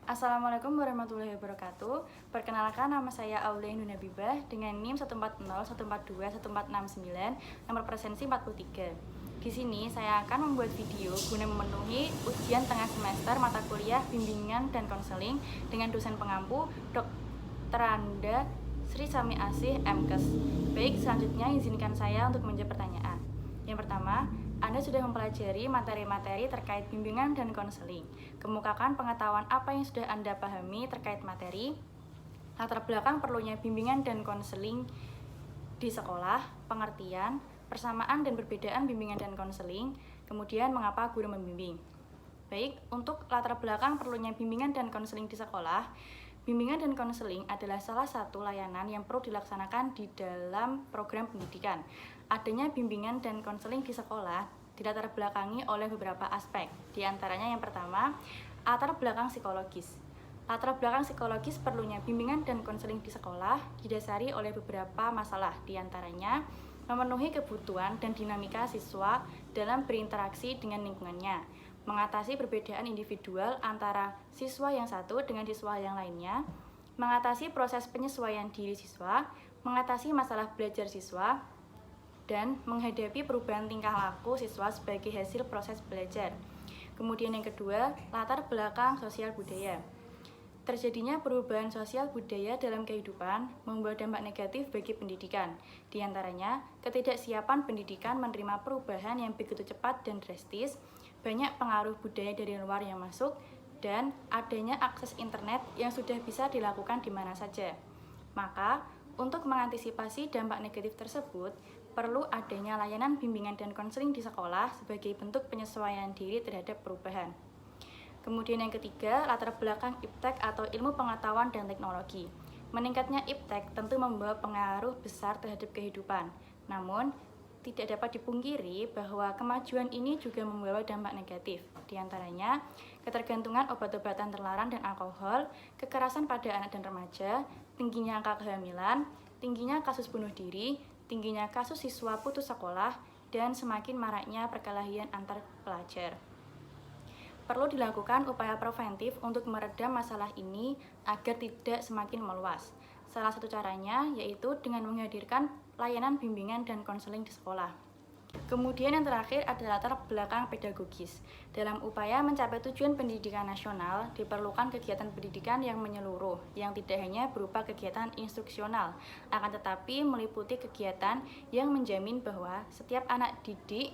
Assalamualaikum warahmatullahi wabarakatuh. Perkenalkan, nama saya Aulia Induna Bibah dengan NIM 140142149, nomor presensi 43. Di sini saya akan membuat video guna memenuhi ujian tengah semester mata kuliah bimbingan dan konseling dengan dosen pengampu Dr. Anda Sri Sami Asih MKes. Baik, selanjutnya izinkan saya untuk menjawab pertanyaan. Yang pertama, Anda sudah mempelajari materi-materi terkait bimbingan dan konseling. Kemukakan pengetahuan apa yang sudah Anda pahami terkait materi, latar belakang perlunya bimbingan dan konseling di sekolah, pengertian, persamaan dan perbedaan bimbingan dan konseling, kemudian mengapa guru membimbing. Baik, untuk latar belakang perlunya bimbingan dan konseling di sekolah, bimbingan dan konseling adalah salah satu layanan yang perlu dilaksanakan di dalam program pendidikan. Adanya bimbingan dan konseling di sekolah dilatar belakangi oleh beberapa aspek. Di antaranya yang pertama, latar belakang psikologis. Latar belakang psikologis perlunya bimbingan dan konseling di sekolah didasari oleh beberapa masalah. Di antaranya, memenuhi kebutuhan dan dinamika siswa dalam berinteraksi dengan lingkungannya, mengatasi perbedaan individual antara siswa yang satu dengan siswa yang lainnya, mengatasi proses penyesuaian diri siswa, mengatasi masalah belajar siswa, dan menghadapi perubahan tingkah laku siswa sebagai hasil proses belajar. Kemudian yang kedua, latar belakang sosial budaya. Terjadinya perubahan sosial budaya dalam kehidupan membawa dampak negatif bagi pendidikan. Di antaranya, ketidaksiapan pendidikan menerima perubahan yang begitu cepat dan drastis, banyak pengaruh budaya dari luar yang masuk, dan adanya akses internet yang sudah bisa dilakukan di mana saja. Maka, untuk mengantisipasi dampak negatif tersebut, perlu adanya layanan bimbingan dan konseling di sekolah sebagai bentuk penyesuaian diri terhadap perubahan. Kemudian yang ketiga, latar belakang iptek atau ilmu pengetahuan dan teknologi. Meningkatnya iptek tentu membawa pengaruh besar terhadap kehidupan. Namun, tidak dapat dipungkiri bahwa kemajuan ini juga membawa dampak negatif. Di antaranya, ketergantungan obat-obatan terlarang dan alkohol, kekerasan pada anak dan remaja, tingginya angka kehamilan, tingginya kasus bunuh diri, tingginya kasus siswa putus sekolah, dan semakin maraknya perkelahian antar pelajar. Perlu dilakukan upaya preventif untuk meredam masalah ini agar tidak semakin meluas. Salah satu caranya yaitu dengan menghadirkan layanan bimbingan dan konseling di sekolah. Kemudian yang terakhir adalah latar belakang pedagogis. Dalam upaya mencapai tujuan pendidikan nasional, diperlukan kegiatan pendidikan yang menyeluruh, yang tidak hanya berupa kegiatan instruksional, akan tetapi meliputi kegiatan yang menjamin bahwa setiap anak didik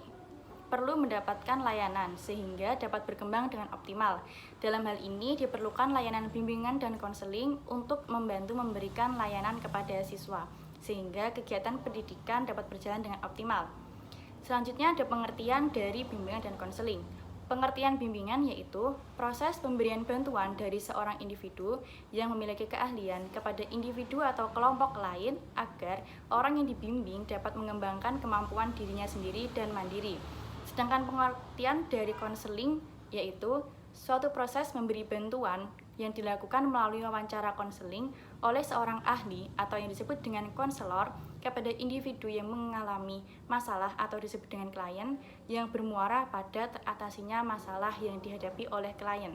perlu mendapatkan layanan sehingga dapat berkembang dengan optimal. Dalam hal ini diperlukan layanan bimbingan dan konseling untuk membantu memberikan layanan kepada siswa sehingga kegiatan pendidikan dapat berjalan dengan optimal. Selanjutnya ada pengertian dari bimbingan dan konseling. Pengertian bimbingan yaitu proses pemberian bantuan dari seorang individu yang memiliki keahlian kepada individu atau kelompok lain agar orang yang dibimbing dapat mengembangkan kemampuan dirinya sendiri dan mandiri. Sedangkan pengertian dari konseling yaitu suatu proses memberi bantuan yang dilakukan melalui wawancara konseling oleh seorang ahli atau yang disebut dengan konselor kepada individu yang mengalami masalah atau disebut dengan klien yang bermuara pada teratasinya masalah yang dihadapi oleh klien.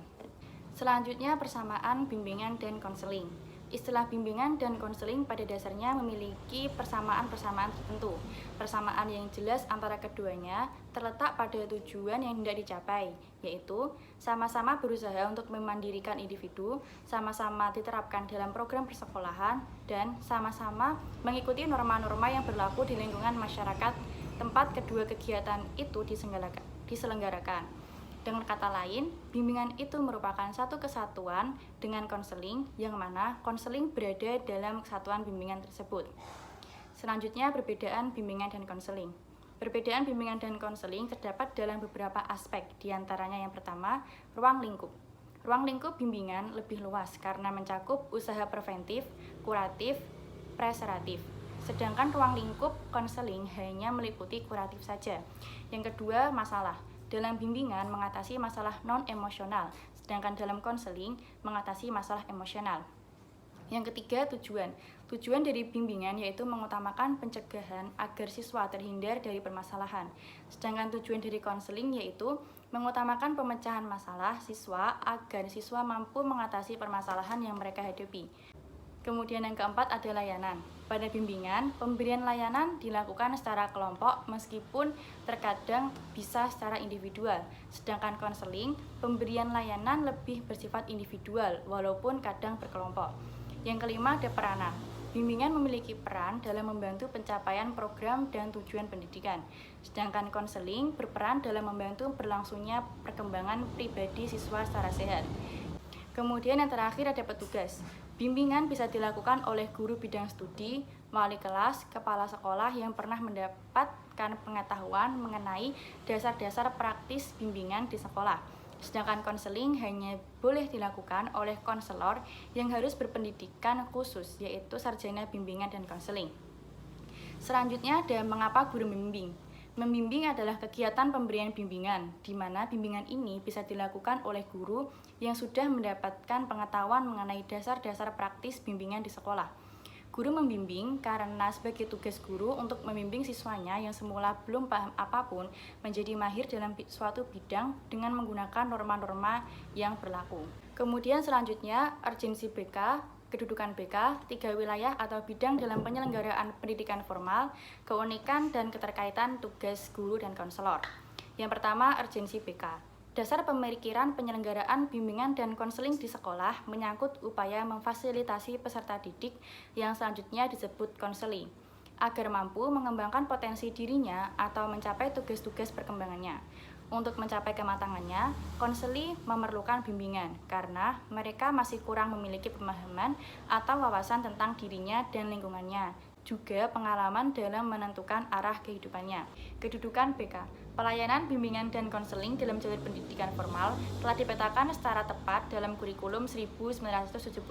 Selanjutnya persamaan bimbingan dan konseling. Istilah bimbingan dan konseling pada dasarnya memiliki persamaan-persamaan tertentu. Persamaan yang jelas antara keduanya terletak pada tujuan yang hendak dicapai, yaitu sama-sama berusaha untuk memandirikan individu, sama-sama diterapkan dalam program persekolahan, dan sama-sama mengikuti norma-norma yang berlaku di lingkungan masyarakat tempat kedua kegiatan itu diselenggarakan. Dengan kata lain, bimbingan itu merupakan satu kesatuan dengan konseling, yang mana konseling berada dalam kesatuan bimbingan tersebut. Selanjutnya, perbedaan bimbingan dan konseling. Perbedaan bimbingan dan konseling terdapat dalam beberapa aspek, diantaranya yang pertama, ruang lingkup. Ruang lingkup bimbingan lebih luas karena mencakup usaha preventif, kuratif, preseratif. Sedangkan ruang lingkup konseling hanya meliputi kuratif saja. Yang kedua, masalah. Dalam bimbingan mengatasi masalah non-emosional, sedangkan dalam konseling mengatasi masalah emosional. Yang ketiga, tujuan. Tujuan dari bimbingan yaitu mengutamakan pencegahan agar siswa terhindar dari permasalahan. Sedangkan tujuan dari konseling yaitu mengutamakan pemecahan masalah siswa agar siswa mampu mengatasi permasalahan yang mereka hadapi. Kemudian yang keempat ada layanan. Pada bimbingan, pemberian layanan dilakukan secara kelompok meskipun terkadang bisa secara individual. Sedangkan konseling, pemberian layanan lebih bersifat individual walaupun kadang berkelompok. Yang kelima ada peranan. Bimbingan memiliki peran dalam membantu pencapaian program dan tujuan pendidikan. Sedangkan konseling berperan dalam membantu berlangsungnya perkembangan pribadi siswa secara sehat. Kemudian yang terakhir ada petugas. Bimbingan bisa dilakukan oleh guru bidang studi, wali kelas, kepala sekolah yang pernah mendapatkan pengetahuan mengenai dasar-dasar praktis bimbingan di sekolah. Sedangkan konseling hanya boleh dilakukan oleh konselor yang harus berpendidikan khusus, yaitu sarjana bimbingan dan konseling. Selanjutnya ada mengapa guru membimbing. Membimbing adalah kegiatan pemberian bimbingan, di mana bimbingan ini bisa dilakukan oleh guru yang sudah mendapatkan pengetahuan mengenai dasar-dasar praktis bimbingan di sekolah. Guru membimbing karena sebagai tugas guru untuk membimbing siswanya yang semula belum paham apapun menjadi mahir dalam suatu bidang dengan menggunakan norma-norma yang berlaku. Kemudian selanjutnya urgensi BK, kedudukan BK, 3 wilayah atau bidang dalam penyelenggaraan pendidikan formal, keunikan dan keterkaitan tugas guru dan konselor. Yang pertama, urgensi BK. Dasar pemikiran penyelenggaraan bimbingan dan konseling di sekolah menyangkut upaya memfasilitasi peserta didik yang selanjutnya disebut konseling, agar mampu mengembangkan potensi dirinya atau mencapai tugas-tugas perkembangannya. Untuk mencapai kematangannya, konseli memerlukan bimbingan karena mereka masih kurang memiliki pemahaman atau wawasan tentang dirinya dan lingkungannya, juga pengalaman dalam menentukan arah kehidupannya. Kedudukan BK. Pelayanan, bimbingan, dan konseling dalam jalur pendidikan formal telah dipetakan secara tepat dalam kurikulum 1975,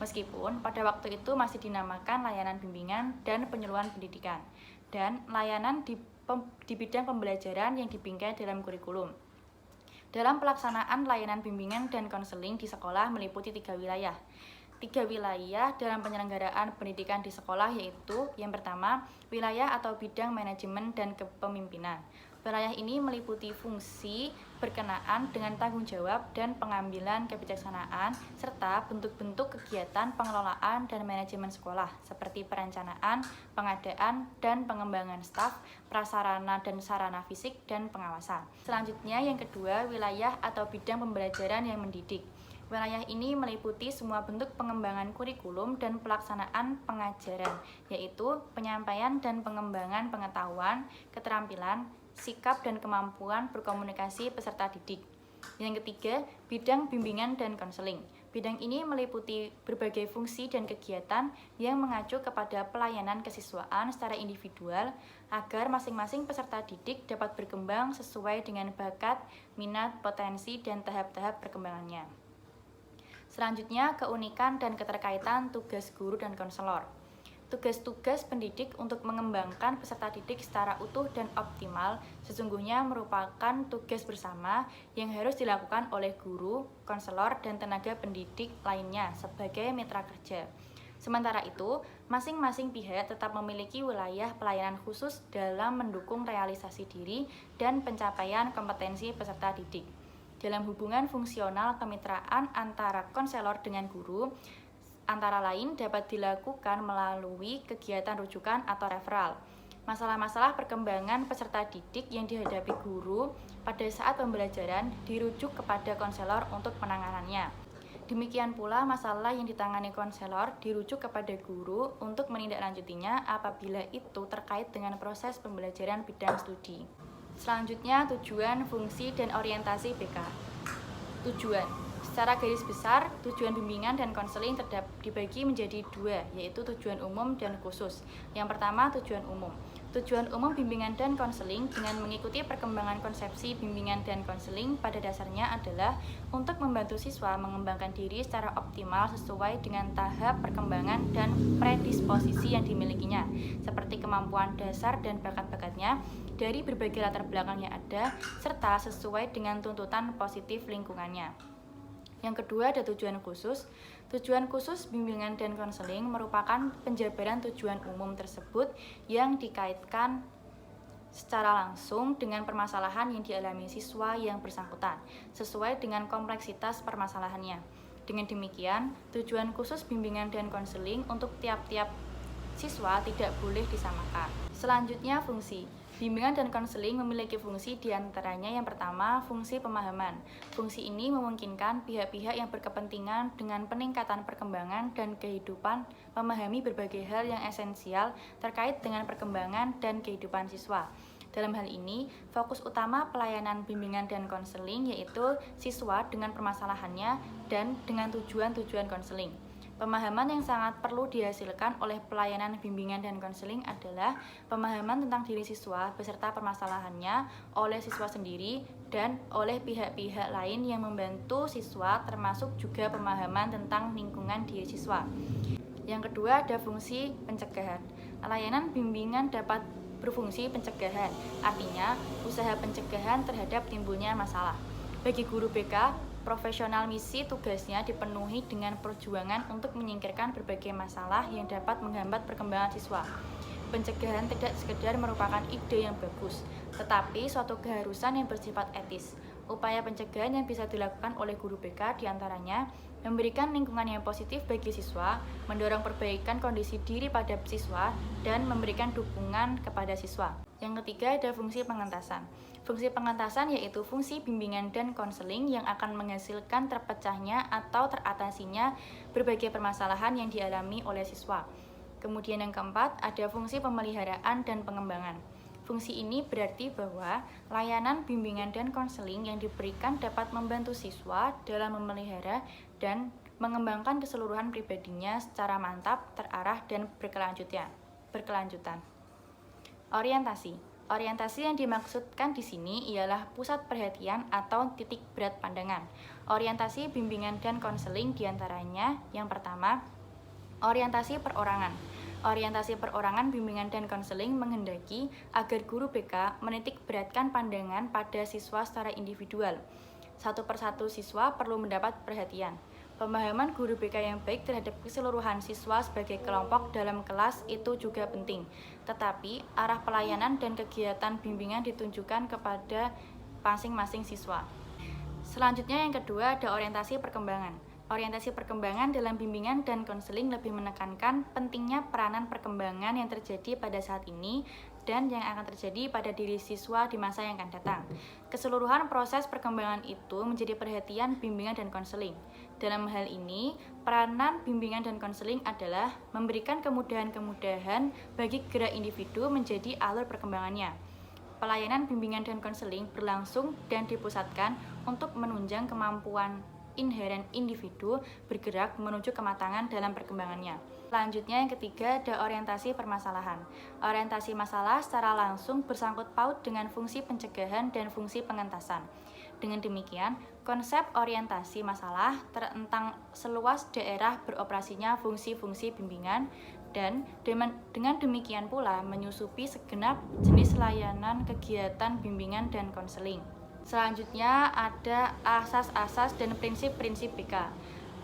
meskipun pada waktu itu masih dinamakan layanan bimbingan dan penyuluhan pendidikan, dan layanan di bidang pembelajaran yang dibingkai dalam kurikulum. Dalam pelaksanaan layanan bimbingan dan konseling di sekolah meliputi 3 wilayah. 3 wilayah dalam penyelenggaraan pendidikan di sekolah yaitu yang pertama, wilayah atau bidang manajemen dan kepemimpinan. Wilayah ini meliputi fungsi berkenaan dengan tanggung jawab dan pengambilan kebijaksanaan serta bentuk-bentuk kegiatan pengelolaan dan manajemen sekolah seperti perencanaan, pengadaan, dan pengembangan staf, prasarana dan sarana fisik, dan pengawasan. Selanjutnya yang kedua, wilayah atau bidang pembelajaran yang mendidik. Wilayah ini meliputi semua bentuk pengembangan kurikulum dan pelaksanaan pengajaran, yaitu penyampaian dan pengembangan pengetahuan, keterampilan, sikap dan kemampuan berkomunikasi peserta didik. Yang ketiga, bidang bimbingan dan konseling. Bidang ini meliputi berbagai fungsi dan kegiatan yang mengacu kepada pelayanan kesiswaan secara individual agar masing-masing peserta didik dapat berkembang sesuai dengan bakat, minat, potensi, dan tahap-tahap perkembangannya. Selanjutnya, keunikan dan keterkaitan tugas guru dan konselor. Tugas-tugas pendidik untuk mengembangkan peserta didik secara utuh dan optimal sesungguhnya merupakan tugas bersama yang harus dilakukan oleh guru, konselor, dan tenaga pendidik lainnya sebagai mitra kerja. Sementara itu, masing-masing pihak tetap memiliki wilayah pelayanan khusus dalam mendukung realisasi diri dan pencapaian kompetensi peserta didik. Dalam hubungan fungsional kemitraan antara konselor dengan guru, antara lain dapat dilakukan melalui kegiatan rujukan atau referral. Masalah-masalah perkembangan peserta didik yang dihadapi guru pada saat pembelajaran dirujuk kepada konselor untuk penanganannya. Demikian pula masalah yang ditangani konselor dirujuk kepada guru untuk menindaklanjutinya apabila itu terkait dengan proses pembelajaran bidang studi. Selanjutnya, tujuan, fungsi, dan orientasi BK. Tujuan. Secara garis besar, tujuan bimbingan dan konseling dibagi menjadi 2, yaitu tujuan umum dan khusus. Yang pertama, tujuan umum. Tujuan umum bimbingan dan konseling dengan mengikuti perkembangan konsepsi bimbingan dan konseling pada dasarnya adalah untuk membantu siswa mengembangkan diri secara optimal sesuai dengan tahap perkembangan dan predisposisi yang dimilikinya, seperti kemampuan dasar dan bakat-bakatnya dari berbagai latar belakang yang ada, serta sesuai dengan tuntutan positif lingkungannya. Yang kedua ada tujuan khusus. Tujuan khusus bimbingan dan konseling merupakan penjabaran tujuan umum tersebut yang dikaitkan secara langsung dengan permasalahan yang dialami siswa yang bersangkutan, sesuai dengan kompleksitas permasalahannya. Dengan demikian, tujuan khusus bimbingan dan konseling untuk tiap-tiap siswa tidak boleh disamakan. Selanjutnya, fungsi. Bimbingan dan konseling memiliki fungsi diantaranya yang pertama, fungsi pemahaman. Fungsi ini memungkinkan pihak-pihak yang berkepentingan dengan peningkatan perkembangan dan kehidupan memahami berbagai hal yang esensial terkait dengan perkembangan dan kehidupan siswa. Dalam hal ini, fokus utama pelayanan bimbingan dan konseling yaitu siswa dengan permasalahannya dan dengan tujuan-tujuan konseling. Pemahaman yang sangat perlu dihasilkan oleh pelayanan bimbingan dan konseling adalah pemahaman tentang diri siswa beserta permasalahannya oleh siswa sendiri dan oleh pihak-pihak lain yang membantu siswa, termasuk juga pemahaman tentang lingkungan diri siswa. Yang kedua ada fungsi pencegahan. Layanan bimbingan dapat berfungsi pencegahan, artinya usaha pencegahan terhadap timbulnya masalah. Bagi guru BK, profesional misi tugasnya dipenuhi dengan perjuangan untuk menyingkirkan berbagai masalah yang dapat menghambat perkembangan siswa. Pencegahan tidak sekedar merupakan ide yang bagus, tetapi suatu keharusan yang bersifat etis. Upaya pencegahan yang bisa dilakukan oleh guru BK diantaranya memberikan lingkungan yang positif bagi siswa, mendorong perbaikan kondisi diri pada siswa, dan memberikan dukungan kepada siswa. Yang ketiga ada fungsi pengentasan. Fungsi pengentasan yaitu fungsi bimbingan dan konseling yang akan menghasilkan terpecahnya atau teratasinya berbagai permasalahan yang dialami oleh siswa. Kemudian yang keempat ada fungsi pemeliharaan dan pengembangan. Fungsi ini berarti bahwa layanan bimbingan dan konseling yang diberikan dapat membantu siswa dalam memelihara dan mengembangkan keseluruhan pribadinya secara mantap, terarah, dan berkelanjutan. Orientasi. Orientasi yang dimaksudkan di sini ialah pusat perhatian atau titik berat pandangan. Orientasi bimbingan dan konseling diantaranya yang pertama, orientasi perorangan. Orientasi perorangan bimbingan dan konseling menghendaki agar guru BK menitik beratkan pandangan pada siswa secara individual. Satu persatu siswa perlu mendapat perhatian. Pemahaman guru BK yang baik terhadap keseluruhan siswa sebagai kelompok dalam kelas itu juga penting. Tetapi, arah pelayanan dan kegiatan bimbingan ditunjukkan kepada masing-masing siswa. Selanjutnya yang kedua ada orientasi perkembangan. Orientasi perkembangan dalam bimbingan dan konseling lebih menekankan pentingnya peranan perkembangan yang terjadi pada saat ini dan yang akan terjadi pada diri siswa di masa yang akan datang. Keseluruhan proses perkembangan itu menjadi perhatian bimbingan dan konseling. Dalam hal ini, peranan bimbingan dan konseling adalah memberikan kemudahan-kemudahan bagi gerak individu menjadi alur perkembangannya. Pelayanan bimbingan dan konseling berlangsung dan dipusatkan untuk menunjang kemampuan inheren individu bergerak menuju kematangan dalam perkembangannya. Selanjutnya yang ketiga ada orientasi permasalahan. Orientasi masalah secara langsung bersangkut paut dengan fungsi pencegahan dan fungsi pengentasan. Dengan demikian, konsep orientasi masalah terentang seluas daerah beroperasinya fungsi-fungsi bimbingan dan dengan demikian pula menyusupi segenap jenis layanan kegiatan bimbingan dan konseling. Selanjutnya ada asas-asas dan prinsip-prinsip BK.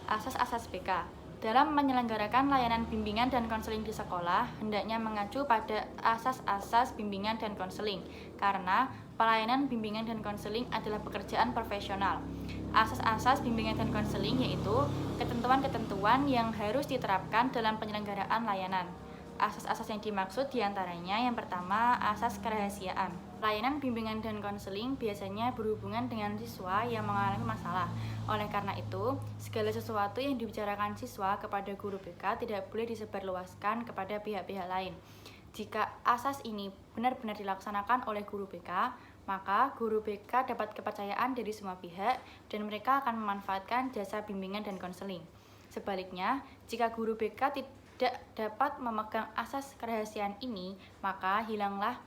Asas-asas BK. Dalam menyelenggarakan layanan bimbingan dan konseling di sekolah, hendaknya mengacu pada asas-asas bimbingan dan konseling, karena pelayanan bimbingan dan konseling adalah pekerjaan profesional. Asas-asas bimbingan dan konseling yaitu ketentuan-ketentuan yang harus diterapkan dalam penyelenggaraan layanan. Asas-asas yang dimaksud diantaranya yang pertama, asas kerahasiaan. Layanan bimbingan dan konseling biasanya berhubungan dengan siswa yang mengalami masalah. Oleh karena itu, segala sesuatu yang dibicarakan siswa kepada guru BK tidak boleh disebarluaskan kepada pihak-pihak lain. Jika asas ini benar-benar dilaksanakan oleh guru BK, maka guru BK dapat kepercayaan dari semua pihak dan mereka akan memanfaatkan jasa bimbingan dan konseling. Sebaliknya, jika guru BK tidak dapat memegang asas kerahasiaan ini, maka hilanglah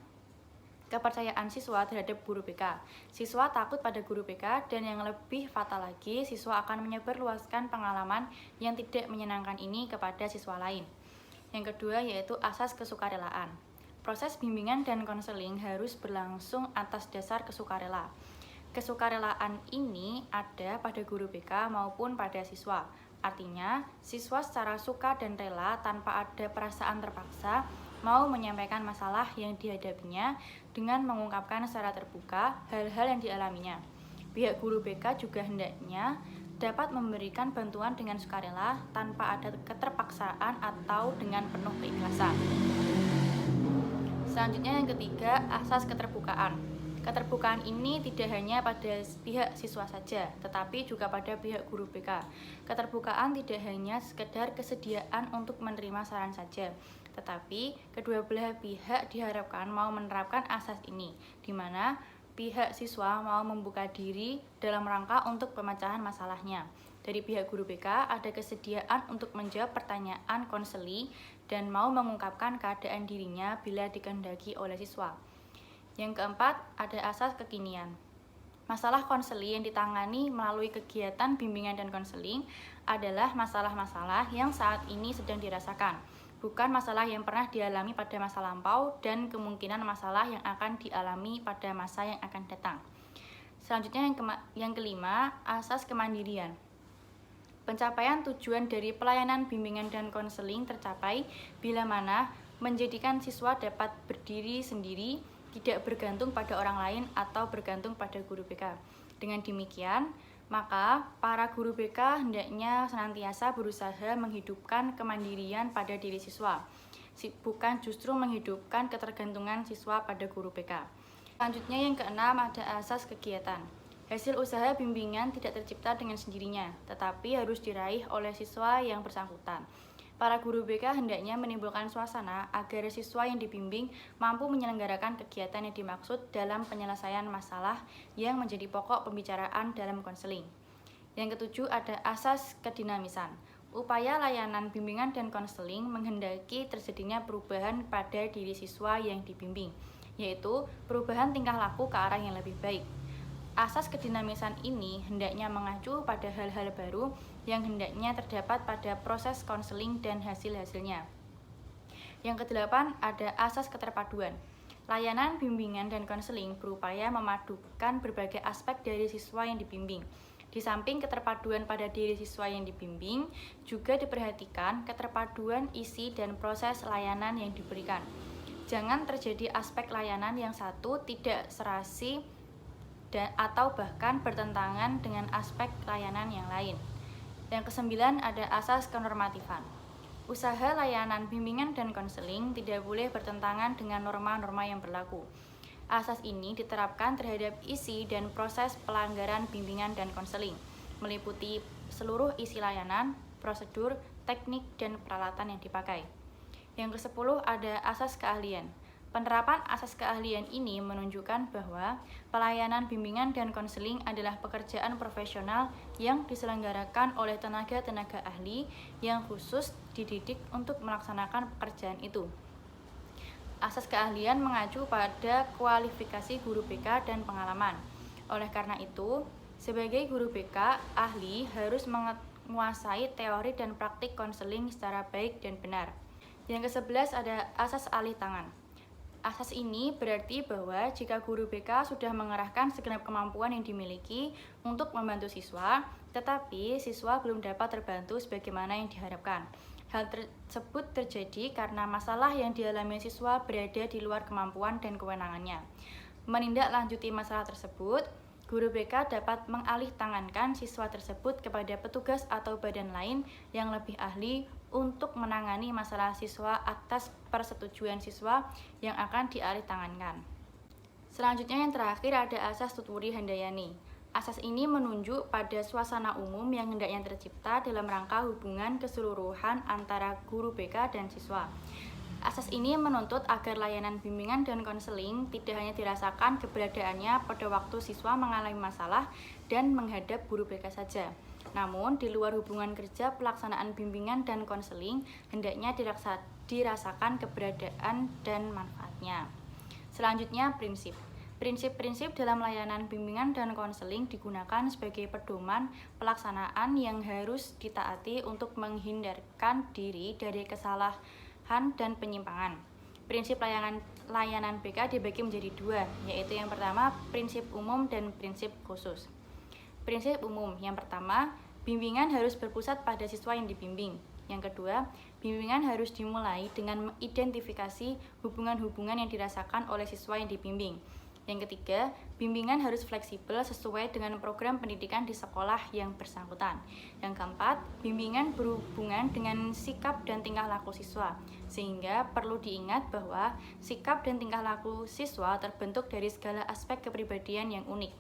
kepercayaan siswa terhadap guru BK. Siswa takut pada guru BK dan yang lebih fatal lagi, siswa akan menyebarluaskan pengalaman yang tidak menyenangkan ini kepada siswa lain. Yang kedua yaitu asas kesukarelaan. Proses bimbingan dan konseling harus berlangsung atas dasar kesukarela. Kesukarelaan ini ada pada guru BK maupun pada siswa. Artinya, siswa secara suka dan rela tanpa ada perasaan terpaksa mau menyampaikan masalah yang dihadapinya dengan mengungkapkan secara terbuka hal-hal yang dialaminya. Pihak guru BK juga hendaknya dapat memberikan bantuan dengan sukarela tanpa ada keterpaksaan atau dengan penuh keikhlasan. Selanjutnya yang ketiga, asas keterbukaan. Keterbukaan ini tidak hanya pada pihak siswa saja, tetapi juga pada pihak guru BK. Keterbukaan tidak hanya sekedar kesediaan untuk menerima saran saja, tetapi kedua belah pihak diharapkan mau menerapkan asas ini, di mana pihak siswa mau membuka diri dalam rangka untuk pemecahan masalahnya. Dari pihak guru BK ada kesediaan untuk menjawab pertanyaan konseli dan mau mengungkapkan keadaan dirinya bila dikehendaki oleh siswa. Yang keempat, ada asas kekinian. Masalah konseli yang ditangani melalui kegiatan bimbingan dan konseling adalah masalah-masalah yang saat ini sedang dirasakan, bukan masalah yang pernah dialami pada masa lampau dan kemungkinan masalah yang akan dialami pada masa yang akan datang. Selanjutnya yang kelima, asas kemandirian. Pencapaian tujuan dari pelayanan bimbingan dan konseling tercapai bila mana menjadikan siswa dapat berdiri sendiri, tidak bergantung pada orang lain atau bergantung pada guru BK. Dengan demikian, maka para guru BK hendaknya senantiasa berusaha menghidupkan kemandirian pada diri siswa, bukan justru menghidupkan ketergantungan siswa pada guru BK. Selanjutnya yang keenam, ada asas kegiatan. Hasil usaha bimbingan tidak tercipta dengan sendirinya, tetapi harus diraih oleh siswa yang bersangkutan. Para guru BK hendaknya menimbulkan suasana agar siswa yang dibimbing mampu menyelenggarakan kegiatan yang dimaksud dalam penyelesaian masalah yang menjadi pokok pembicaraan dalam konseling. Yang ketujuh, ada asas kedinamisan. Upaya layanan bimbingan dan konseling menghendaki terjadinya perubahan pada diri siswa yang dibimbing, yaitu perubahan tingkah laku ke arah yang lebih baik. Asas kedinamisan ini hendaknya mengacu pada hal-hal baru yang hendaknya terdapat pada proses konseling dan hasil-hasilnya. Yang kedelapan, ada asas keterpaduan. Layanan bimbingan dan konseling berupaya memadukan berbagai aspek dari siswa yang dibimbing. Di samping keterpaduan pada diri siswa yang dibimbing, juga diperhatikan keterpaduan isi dan proses layanan yang diberikan. Jangan terjadi aspek layanan yang satu tidak serasi atau bahkan bertentangan dengan aspek layanan yang lain. Yang kesembilan, ada asas kenormatifan. Usaha layanan bimbingan dan konseling tidak boleh bertentangan dengan norma-norma yang berlaku. Asas ini diterapkan terhadap isi dan proses pelanggaran bimbingan dan konseling, meliputi seluruh isi layanan, prosedur, teknik, dan peralatan yang dipakai. Yang ke-10, ada asas keahlian. Penerapan asas keahlian ini menunjukkan bahwa pelayanan bimbingan dan konseling adalah pekerjaan profesional yang diselenggarakan oleh tenaga-tenaga ahli yang khusus dididik untuk melaksanakan pekerjaan itu. Asas keahlian mengacu pada kualifikasi guru BK dan pengalaman. Oleh karena itu, sebagai guru BK, ahli harus menguasai teori dan praktik konseling secara baik dan benar. Yang ke-11, ada asas alih tangan. Asas ini berarti bahwa jika guru BK sudah mengerahkan segenap kemampuan yang dimiliki untuk membantu siswa, tetapi siswa belum dapat terbantu sebagaimana yang diharapkan. Hal tersebut terjadi karena masalah yang dialami siswa berada di luar kemampuan dan kewenangannya. Menindaklanjuti masalah tersebut, guru BK dapat mengalih tangankan siswa tersebut kepada petugas atau badan lain yang lebih ahli untuk menangani masalah siswa atas persetujuan siswa yang akan dialih tangankan. Selanjutnya yang terakhir, ada asas tuturi handayani. Asas ini menunjuk pada suasana umum yang hendaknya tercipta dalam rangka hubungan keseluruhan antara guru BK dan siswa. Asas ini menuntut agar layanan bimbingan dan konseling tidak hanya dirasakan keberadaannya pada waktu siswa mengalami masalah dan menghadap guru BK saja. Namun, di luar hubungan kerja pelaksanaan bimbingan dan konseling, hendaknya dirasakan keberadaan dan manfaatnya. Selanjutnya, prinsip. Prinsip-prinsip dalam layanan bimbingan dan konseling digunakan sebagai pedoman pelaksanaan yang harus ditaati untuk menghindarkan diri dari kesalahan dan penyimpangan. Prinsip layanan BK dibagi menjadi dua, yaitu yang pertama, prinsip umum dan prinsip khusus. Prinsip umum yang pertama, bimbingan harus berpusat pada siswa yang dibimbing. Yang kedua, bimbingan harus dimulai dengan mengidentifikasi hubungan-hubungan yang dirasakan oleh siswa yang dibimbing. Yang ketiga, bimbingan harus fleksibel sesuai dengan program pendidikan di sekolah yang bersangkutan. Yang keempat, bimbingan berhubungan dengan sikap dan tingkah laku siswa, sehingga perlu diingat bahwa sikap dan tingkah laku siswa terbentuk dari segala aspek kepribadian yang unik.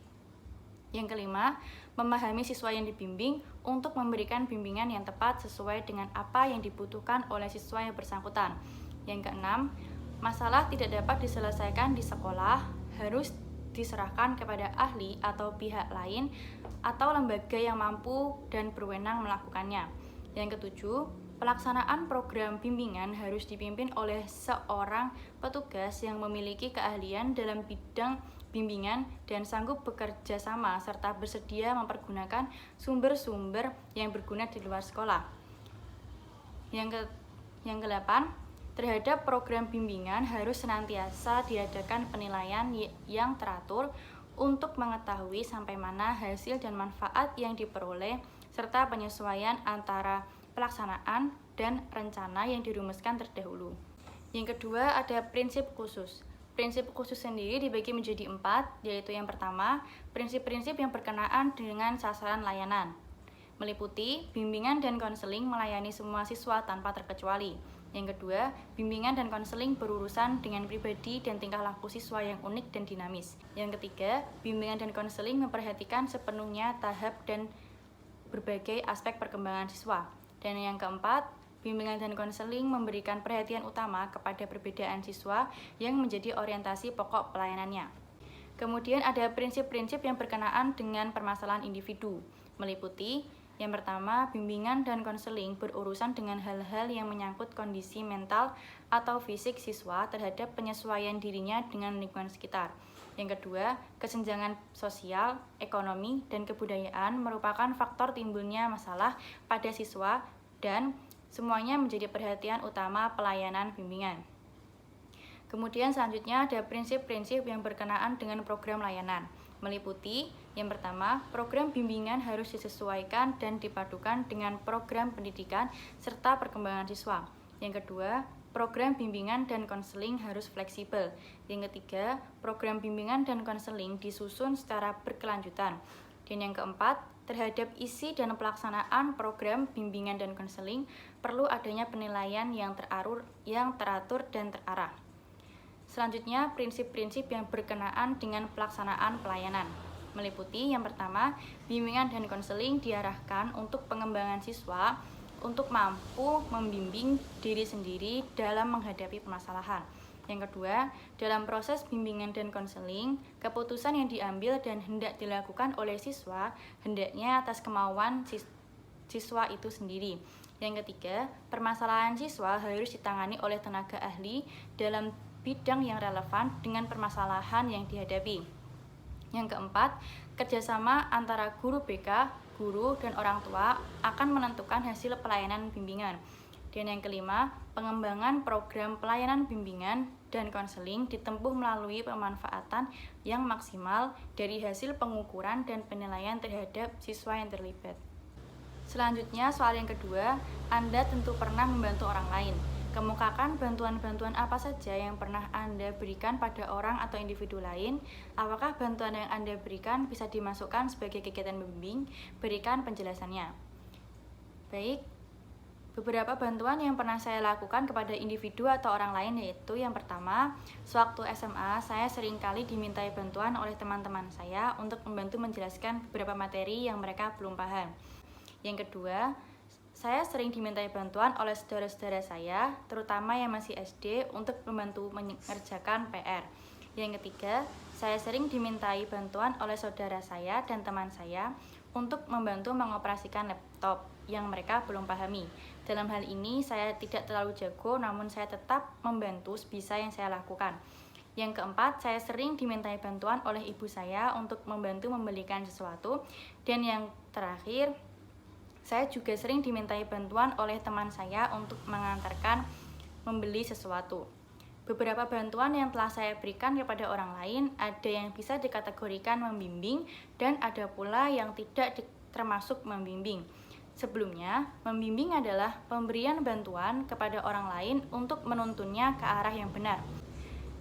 Yang kelima, memahami siswa yang dibimbing untuk memberikan bimbingan yang tepat sesuai dengan apa yang dibutuhkan oleh siswa yang bersangkutan. Yang keenam, masalah tidak dapat diselesaikan di sekolah harus diserahkan kepada ahli atau pihak lain atau lembaga yang mampu dan berwenang melakukannya. Yang ketujuh, pelaksanaan program bimbingan harus dipimpin oleh seorang petugas yang memiliki keahlian dalam bidang bimbingan dan sanggup bekerja sama serta bersedia mempergunakan sumber-sumber yang berguna di luar sekolah. Yang kedelapan, terhadap program bimbingan harus senantiasa diadakan penilaian yang teratur untuk mengetahui sampai mana hasil dan manfaat yang diperoleh serta penyesuaian antara pelaksanaan dan rencana yang dirumuskan terdahulu. Yang kedua, ada prinsip khusus. Prinsip khusus sendiri dibagi menjadi 4, yaitu yang pertama, prinsip-prinsip yang berkenaan dengan sasaran layanan, meliputi bimbingan dan konseling melayani semua siswa tanpa terkecuali. Yang kedua, bimbingan dan konseling berurusan dengan pribadi dan tingkah laku siswa yang unik dan dinamis. Yang ketiga, bimbingan dan konseling memperhatikan sepenuhnya tahap dan berbagai aspek perkembangan siswa. Dan yang keempat, bimbingan dan konseling memberikan perhatian utama kepada perbedaan siswa yang menjadi orientasi pokok pelayanannya. Kemudian ada prinsip-prinsip yang berkenaan dengan permasalahan individu, meliputi yang pertama, bimbingan dan konseling berurusan dengan hal-hal yang menyangkut kondisi mental atau fisik siswa terhadap penyesuaian dirinya dengan lingkungan sekitar. Yang kedua, kesenjangan sosial, ekonomi, dan kebudayaan merupakan faktor timbulnya masalah pada siswa dan semuanya menjadi perhatian utama pelayanan bimbingan. Kemudian selanjutnya ada prinsip-prinsip yang berkenaan dengan program layanan, meliputi yang pertama, program bimbingan harus disesuaikan dan dipadukan dengan program pendidikan serta perkembangan siswa. Yang kedua, program bimbingan dan konseling harus fleksibel. Yang ketiga, program bimbingan dan konseling disusun secara berkelanjutan. Dan yang keempat, terhadap isi dan pelaksanaan program bimbingan dan konseling perlu adanya penilaian yang teratur dan terarah. Selanjutnya, prinsip-prinsip yang berkenaan dengan pelaksanaan pelayanan, meliputi yang pertama, bimbingan dan konseling diarahkan untuk pengembangan siswa untuk mampu membimbing diri sendiri dalam menghadapi permasalahan. Yang kedua, dalam proses bimbingan dan konseling, keputusan yang diambil dan hendak dilakukan oleh siswa hendaknya atas kemauan siswa itu sendiri. Yang ketiga, permasalahan siswa harus ditangani oleh tenaga ahli dalam bidang yang relevan dengan permasalahan yang dihadapi. Yang keempat, kerjasama antara guru BK, guru, dan orang tua akan menentukan hasil pelayanan bimbingan. Dan yang kelima, pengembangan program pelayanan bimbingan dan konseling ditempuh melalui pemanfaatan yang maksimal dari hasil pengukuran dan penilaian terhadap siswa yang terlibat. Selanjutnya, soal yang kedua, Anda tentu pernah membantu orang lain. Kemukakan bantuan-bantuan apa saja yang pernah Anda berikan pada orang atau individu lain. Apakah bantuan yang Anda berikan bisa dimasukkan sebagai kegiatan membimbing? Berikan penjelasannya. Baik, beberapa bantuan yang pernah saya lakukan kepada individu atau orang lain yaitu yang pertama, sewaktu SMA saya seringkali dimintai bantuan oleh teman-teman saya untuk membantu menjelaskan beberapa materi yang mereka belum paham. Yang kedua, saya sering dimintai bantuan oleh saudara-saudara saya, terutama yang masih SD, untuk membantu mengerjakan PR. Yang ketiga, saya sering dimintai bantuan oleh saudara saya dan teman saya untuk membantu mengoperasikan laptop yang mereka belum pahami. Dalam hal ini, saya tidak terlalu jago, namun saya tetap membantu sebisa yang saya lakukan. Yang keempat, saya sering dimintai bantuan oleh ibu saya untuk membantu membelikan sesuatu. Dan yang terakhir, saya juga sering dimintai bantuan oleh teman saya untuk mengantarkan membeli sesuatu. Beberapa bantuan yang telah saya berikan kepada orang lain ada yang bisa dikategorikan membimbing dan ada pula yang tidak termasuk membimbing. Sebelumnya, membimbing adalah pemberian bantuan kepada orang lain untuk menuntunnya ke arah yang benar.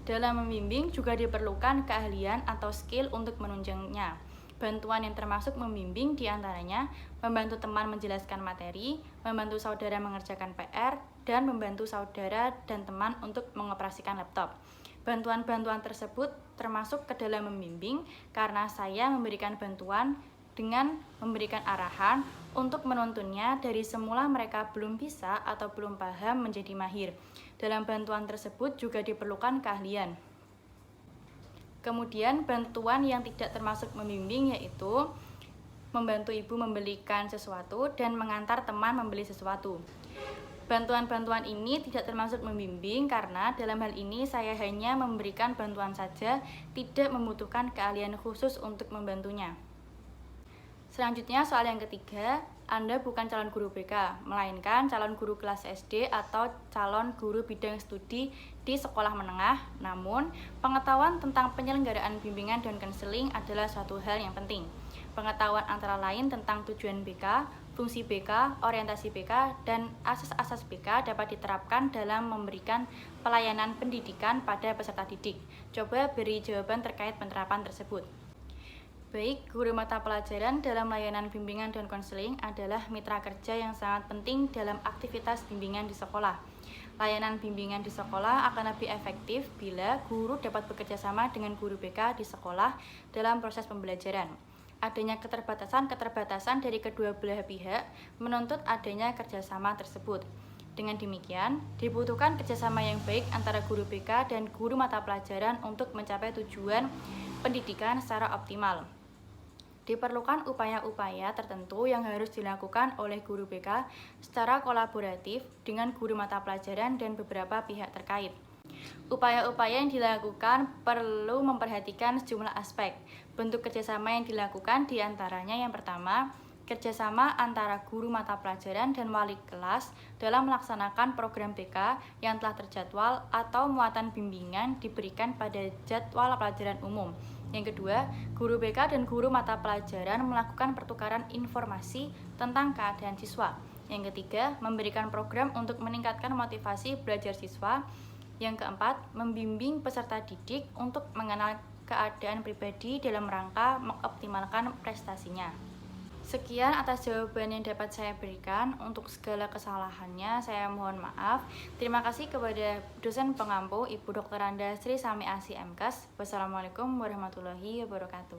Dalam membimbing juga diperlukan keahlian atau skill untuk menunjangnya. Bantuan yang termasuk membimbing diantaranya membantu teman menjelaskan materi, membantu saudara mengerjakan PR, dan membantu saudara dan teman untuk mengoperasikan laptop. Bantuan-bantuan tersebut termasuk ke dalam membimbing karena saya memberikan bantuan dengan memberikan arahan untuk menuntunnya dari semula mereka belum bisa atau belum paham menjadi mahir. Dalam bantuan tersebut juga diperlukan keahlian. Kemudian bantuan yang tidak termasuk membimbing yaitu membantu ibu membelikan sesuatu dan mengantar teman membeli sesuatu. Bantuan-bantuan ini tidak termasuk membimbing karena dalam hal ini saya hanya memberikan bantuan saja, tidak membutuhkan keahlian khusus untuk membantunya. Selanjutnya soal yang ketiga, Anda bukan calon guru BK, melainkan calon guru kelas SD atau calon guru bidang studi di sekolah menengah. Namun, pengetahuan tentang penyelenggaraan bimbingan dan konseling adalah suatu hal yang penting. Pengetahuan antara lain tentang tujuan BK, fungsi BK, orientasi BK, dan asas-asas BK dapat diterapkan dalam memberikan pelayanan pendidikan pada peserta didik. Coba beri jawaban terkait penerapan tersebut. Baik, guru mata pelajaran dalam layanan bimbingan dan konseling adalah mitra kerja yang sangat penting dalam aktivitas bimbingan di sekolah. Layanan bimbingan di sekolah akan lebih efektif bila guru dapat bekerja sama dengan guru BK di sekolah dalam proses pembelajaran. Adanya keterbatasan dari kedua belah pihak menuntut adanya kerjasama tersebut. Dengan demikian, dibutuhkan kerjasama yang baik antara guru BK dan guru mata pelajaran untuk mencapai tujuan pendidikan secara optimal. Diperlukan upaya-upaya tertentu yang harus dilakukan oleh guru BK secara kolaboratif dengan guru mata pelajaran dan beberapa pihak terkait. Upaya-upaya yang dilakukan perlu memperhatikan sejumlah aspek. Bentuk kerjasama yang dilakukan diantaranya yang pertama, kerjasama antara guru mata pelajaran dan wali kelas dalam melaksanakan program BK yang telah terjadwal atau muatan bimbingan diberikan pada jadwal pelajaran umum. Yang kedua, guru BK dan guru mata pelajaran melakukan pertukaran informasi tentang keadaan siswa. Yang ketiga, memberikan program untuk meningkatkan motivasi belajar siswa. Yang keempat, membimbing peserta didik untuk mengenal keadaan pribadi dalam rangka mengoptimalkan prestasinya. Sekian atas jawaban yang dapat saya berikan. Untuk segala kesalahannya saya mohon maaf. Terima kasih kepada dosen pengampu Ibu Dr. Anda Sri Sami Asi MKes. Wassalamualaikum warahmatullahi wabarakatuh.